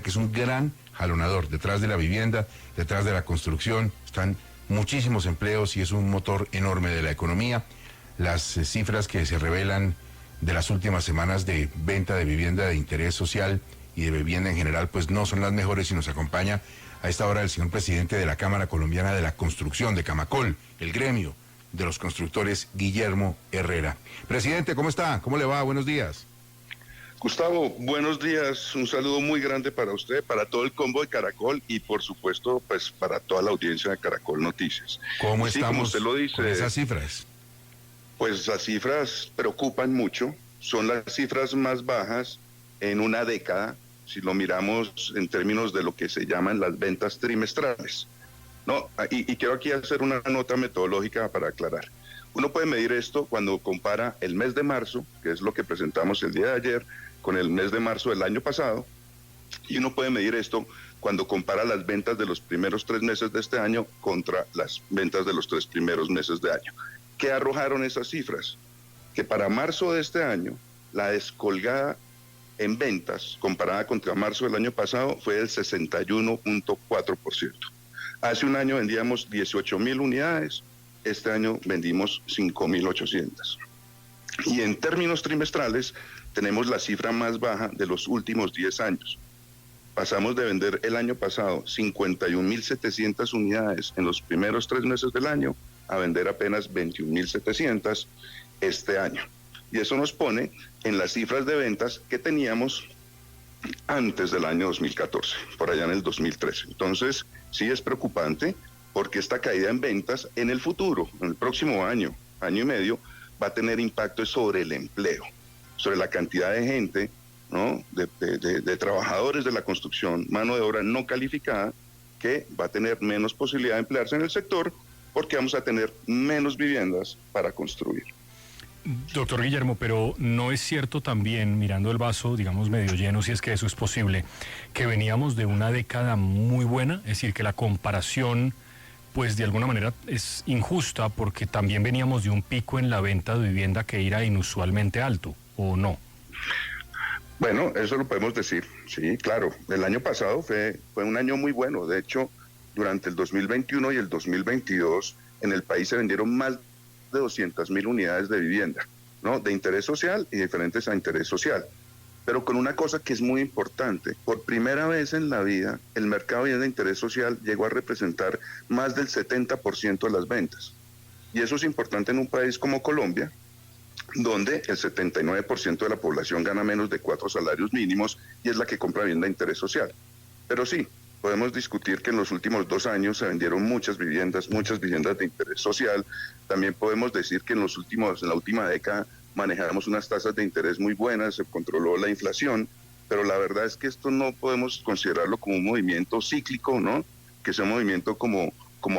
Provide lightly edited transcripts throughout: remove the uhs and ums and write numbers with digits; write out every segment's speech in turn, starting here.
que es un gran jalonador detrás de la vivienda, detrás de la construcción. Están muchísimos empleos y es un motor enorme de la economía. Las cifras que se revelan de las últimas semanas de venta de vivienda de interés social y de vivienda en general, pues no son las mejores, y nos acompaña a esta hora el señor presidente de la Cámara Colombiana de la Construcción, de Camacol, el gremio de los constructores, Guillermo Herrera. Presidente, ¿cómo está? ¿Cómo le va? Buenos días. Gustavo, buenos días, un saludo muy grande para usted, para todo el combo de Caracol y por supuesto pues para toda la audiencia de Caracol Noticias. ¿Cómo sí, estamos como usted lo dice, con esas cifras? Pues las cifras preocupan mucho, son las cifras más bajas en una década, si lo miramos en términos de lo que se llaman las ventas trimestrales. No, y quiero aquí hacer una nota metodológica para aclarar. Uno puede medir esto cuando compara el mes de marzo, que es lo que presentamos el día de ayer, con el mes de marzo del año pasado, y uno puede medir esto cuando compara las ventas de los primeros 3 meses de este año contra las ventas de los 3 primeros meses de año. ¿Qué arrojaron esas cifras? Que para marzo de este año, la descolgada en ventas, comparada contra marzo del año pasado, fue del 61.4%. Hace un año vendíamos 18.000 unidades, este año vendimos 5.800. Y en términos trimestrales, tenemos la cifra más baja de los últimos 10 años. Pasamos de vender el año pasado 51.700 unidades en los primeros 3 meses del año a vender apenas 21.700 este año. Y eso nos pone en las cifras de ventas que teníamos antes del año 2014, por allá en el 2013. Entonces, sí es preocupante porque esta caída en ventas en el futuro, en el próximo año, año y medio, va a tener impacto sobre el empleo, sobre la cantidad de gente, ¿no? de trabajadores de la construcción, mano de obra no calificada, que va a tener menos posibilidad de emplearse en el sector porque vamos a tener menos viviendas para construir. Doctor Guillermo, pero ¿no es cierto también, mirando el vaso, digamos, medio lleno, si es que eso es posible, que veníamos de una década muy buena? Es decir, que la comparación, pues de alguna manera es injusta porque también veníamos de un pico en la venta de vivienda que era inusualmente alto, ¿o no? Bueno, eso lo podemos decir, sí, claro. El año pasado fue un año muy bueno. De hecho, durante el 2021 y el 2022, en el país se vendieron más de 200.000 unidades de vivienda, ¿no? De interés social y diferentes a interés social. Pero con una cosa que es muy importante, por primera vez en la vida, el mercado de vivienda de interés social llegó a representar más del 70% de las ventas. Y eso es importante en un país como Colombia, donde el 79% de la población gana menos de 4 salarios mínimos y es la que compra vivienda de interés social. Pero sí, podemos discutir que en los últimos 2 años se vendieron muchas viviendas de interés social. También podemos decir que en la última década manejamos unas tasas de interés muy buenas, se controló la inflación, pero la verdad es que esto no podemos considerarlo como un movimiento cíclico, ¿no? Que sea un movimiento como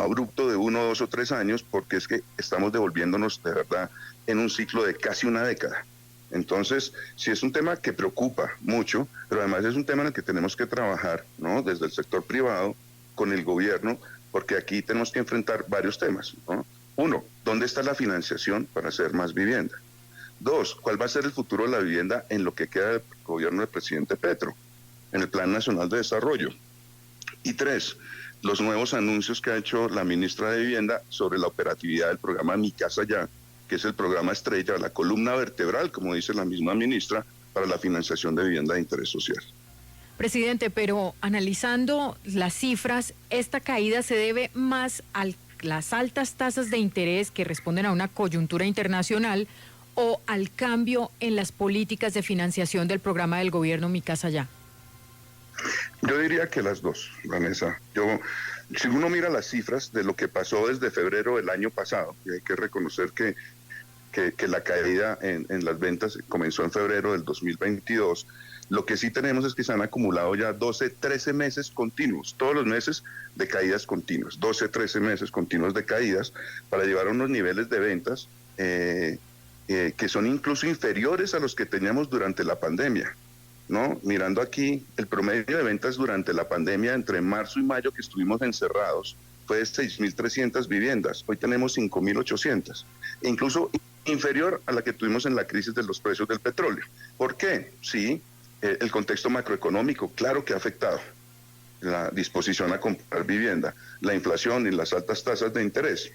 abrupto de 1, 2 o 3 años, porque es que estamos devolviéndonos de verdad en un ciclo de casi una década. Entonces, sí es un tema que preocupa mucho, pero además es un tema en el que tenemos que trabajar, ¿no? Desde el sector privado, con el gobierno, porque aquí tenemos que enfrentar varios temas, ¿no? 1, ¿dónde está la financiación para hacer más vivienda? 2, ¿cuál va a ser el futuro de la vivienda en lo que queda del gobierno del presidente Petro, en el Plan Nacional de Desarrollo? Y 3, los nuevos anuncios que ha hecho la ministra de Vivienda sobre la operatividad del programa Mi Casa Ya, que es el programa estrella, la columna vertebral, como dice la misma ministra, para la financiación de vivienda de interés social. Presidente, pero analizando las cifras, ¿esta caída se debe más a las altas tasas de interés que responden a una coyuntura internacional o al cambio en las políticas de financiación del programa del gobierno Mi Casa Ya? Yo diría que las dos, Vanessa. Si uno mira las cifras de lo que pasó desde febrero del año pasado, y hay que reconocer que la caída en las ventas comenzó en febrero del 2022, lo que sí tenemos es que se han acumulado ya 12, 13 meses continuos, todos los meses de caídas continuas, 12, 13 meses continuos de caídas para llevar a unos niveles de ventas que son incluso inferiores a los que teníamos durante la pandemia, ¿no? Mirando aquí, el promedio de ventas durante la pandemia entre marzo y mayo que estuvimos encerrados fue de 6.300 viviendas, hoy tenemos 5.800, e incluso inferior a la que tuvimos en la crisis de los precios del petróleo. ¿Por qué? Sí, El contexto macroeconómico, claro que ha afectado la disposición a comprar vivienda, la inflación y las altas tasas de interés.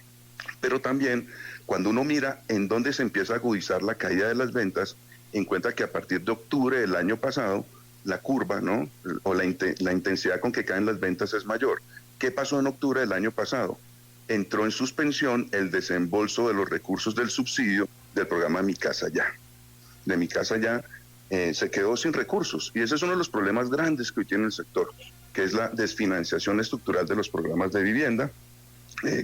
Pero también, cuando uno mira en dónde se empieza a agudizar la caída de las ventas, encuentra que a partir de octubre del año pasado, la curva, ¿no? O la intensidad con que caen las ventas es mayor. ¿Qué pasó en octubre del año pasado? Entró en suspensión el desembolso de los recursos del subsidio del programa Mi Casa Ya. De Mi Casa Ya se quedó sin recursos. Y ese es uno de los problemas grandes que hoy tiene el sector, que es la desfinanciación estructural de los programas de vivienda,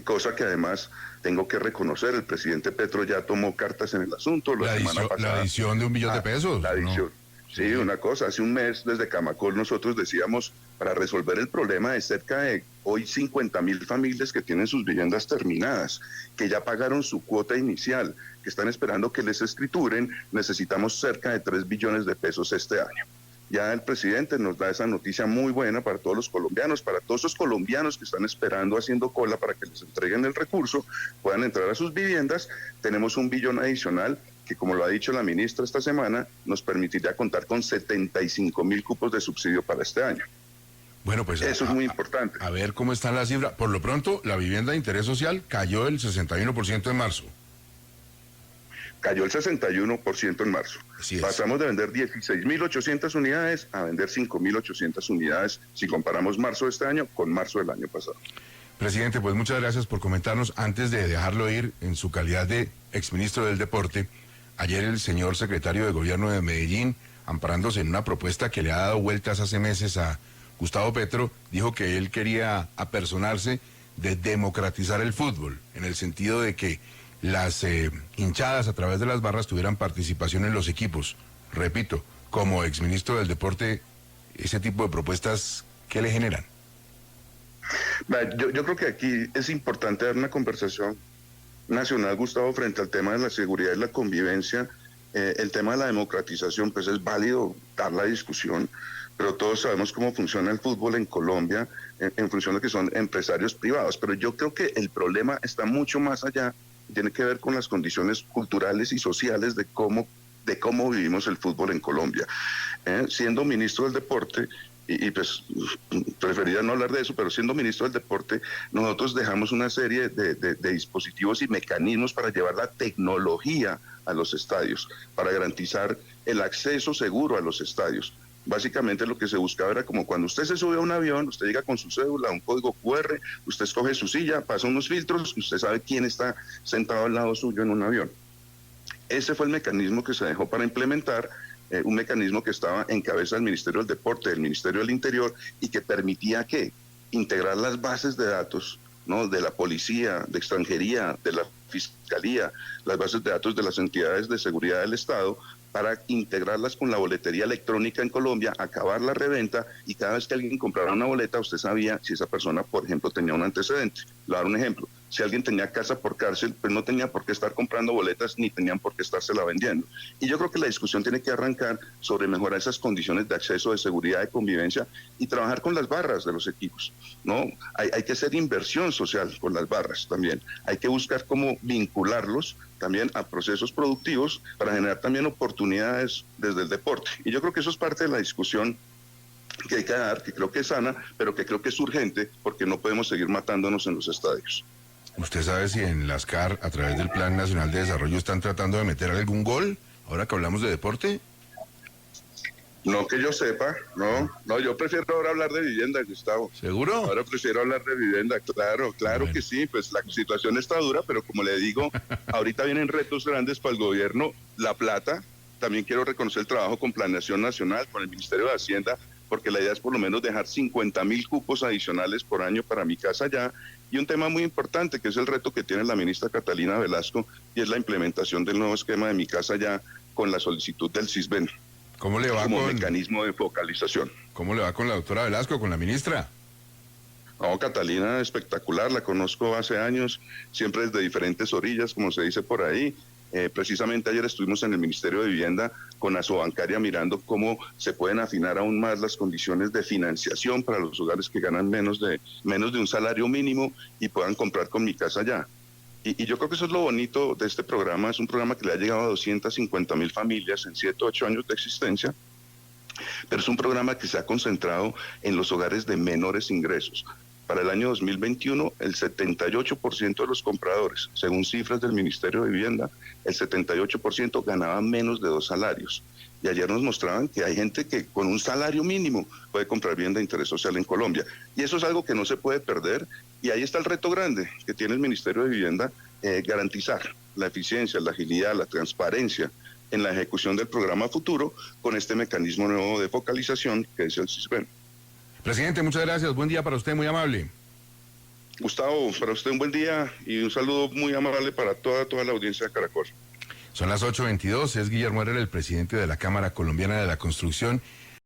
cosa que además tengo que reconocer, el presidente Petro ya tomó cartas en el asunto. La adición de $1 billón de pesos. La adición. ¿No? Sí, una cosa, hace un mes desde Camacol nosotros decíamos, para resolver el problema de cerca de hoy 50,000 familias que tienen sus viviendas terminadas, que ya pagaron su cuota inicial, que están esperando que les escrituren, necesitamos cerca de 3 billones de pesos este año. Ya el presidente nos da esa noticia muy buena para todos los colombianos, para todos esos colombianos que están esperando, haciendo cola para que les entreguen el recurso, puedan entrar a sus viviendas. Tenemos $1 billón adicional que, como lo ha dicho la ministra esta semana, nos permitiría contar con 75,000 cupos de subsidio para este año. Bueno, pues eso es muy importante. A ver cómo está la cifra. Por lo pronto, la vivienda de interés social cayó el 61% en marzo. Cayó el 61% en marzo. Pasamos de vender 16,800 unidades a vender 5,800 unidades si comparamos marzo de este año con marzo del año pasado. Presidente, pues muchas gracias por comentarnos. Antes de dejarlo ir en su calidad de exministro del Deporte, ayer el señor secretario de Gobierno de Medellín, amparándose en una propuesta que le ha dado vueltas hace meses a Gustavo Petro, dijo que él quería apersonarse de democratizar el fútbol, en el sentido de que las hinchadas a través de las barras tuvieran participación en los equipos. Repito, como exministro del Deporte, ese tipo de propuestas, ¿qué le generan? Yo creo que aquí es importante dar una conversación nacional, Gustavo, frente al tema de la seguridad y la convivencia. El tema de la democratización, pues es válido dar la discusión, pero todos sabemos cómo funciona el fútbol en Colombia en función de que son empresarios privados. Pero yo creo que el problema está mucho más allá, tiene que ver con las condiciones culturales y sociales de cómo vivimos el fútbol en Colombia. Siendo ministro del Deporte, y pues preferiría no hablar de eso, pero siendo ministro del Deporte, nosotros dejamos una serie de dispositivos y mecanismos para llevar la tecnología a los estadios, para garantizar el acceso seguro a los estadios. Básicamente lo que se buscaba era como cuando usted se sube a un avión, usted llega con su cédula, un código QR, usted escoge su silla, pasa unos filtros y usted sabe quién está sentado al lado suyo en un avión. Ese fue el mecanismo que se dejó para implementar, un mecanismo que estaba en cabeza del Ministerio del Deporte, del Ministerio del Interior, y que permitía que integrar las bases de datos, ¿no?, de la policía, de extranjería, de la fiscalía, las bases de datos de las entidades de seguridad del Estado, para integrarlas con la boletería electrónica en Colombia, acabar la reventa, y cada vez que alguien comprara una boleta, usted sabía si esa persona, por ejemplo, tenía un antecedente. Le voy a dar un ejemplo. Si alguien tenía casa por cárcel, pues no tenía por qué estar comprando boletas ni tenían por qué estársela vendiendo. Y yo creo que la discusión tiene que arrancar sobre mejorar esas condiciones de acceso, de seguridad, de convivencia y trabajar con las barras de los equipos, ¿no? Hay que hacer inversión social con las barras también. Hay que buscar cómo vincularlos también a procesos productivos para generar también oportunidades desde el deporte. Y yo creo que eso es parte de la discusión que hay que dar, que creo que es sana, pero que creo que es urgente porque no podemos seguir matándonos en los estadios. ¿Usted sabe si en las CAR, a través del Plan Nacional de Desarrollo, están tratando de meter algún gol, ahora que hablamos de deporte? No que yo sepa, no, yo prefiero ahora hablar de vivienda, Gustavo. ¿Seguro? Ahora prefiero hablar de vivienda, claro bueno. Que sí, pues la situación está dura, pero como le digo, ahorita vienen retos grandes para el gobierno, la plata, también quiero reconocer el trabajo con Planeación Nacional, con el Ministerio de Hacienda, porque la idea es por lo menos dejar 50,000 cupos adicionales por año para Mi Casa Ya, y un tema muy importante que es el reto que tiene la ministra Catalina Velasco, y es la implementación del nuevo esquema de Mi Casa Ya con la solicitud del CISBEN. ¿Cómo le va como mecanismo de focalización? ¿Cómo le va con la doctora Velasco, con la ministra? No, Catalina, espectacular, la conozco hace años, siempre desde diferentes orillas, como se dice por ahí. Precisamente ayer estuvimos en el Ministerio de Vivienda con Asobancaria mirando cómo se pueden afinar aún más las condiciones de financiación para los hogares que ganan menos de un salario mínimo y puedan comprar con Mi Casa Ya. Y yo creo que eso es lo bonito de este programa. Es un programa que le ha llegado a 250,000 familias en 7 u 8 años de existencia, pero es un programa que se ha concentrado en los hogares de menores ingresos. Para el año 2021, el 78% de los compradores, según cifras del Ministerio de Vivienda, el 78% ganaba menos de 2 salarios. Y ayer nos mostraban que hay gente que con un salario mínimo puede comprar vivienda de interés social en Colombia. Y eso es algo que no se puede perder. Y ahí está el reto grande que tiene el Ministerio de Vivienda, garantizar la eficiencia, la agilidad, la transparencia en la ejecución del programa Futuro con este mecanismo nuevo de focalización que es el CISBEN. Presidente, muchas gracias. Buen día para usted, muy amable. Gustavo, para usted un buen día y un saludo muy amable para toda la audiencia de Caracol. Son las 8:22, es Guillermo Herrera, el presidente de la Cámara Colombiana de la Construcción.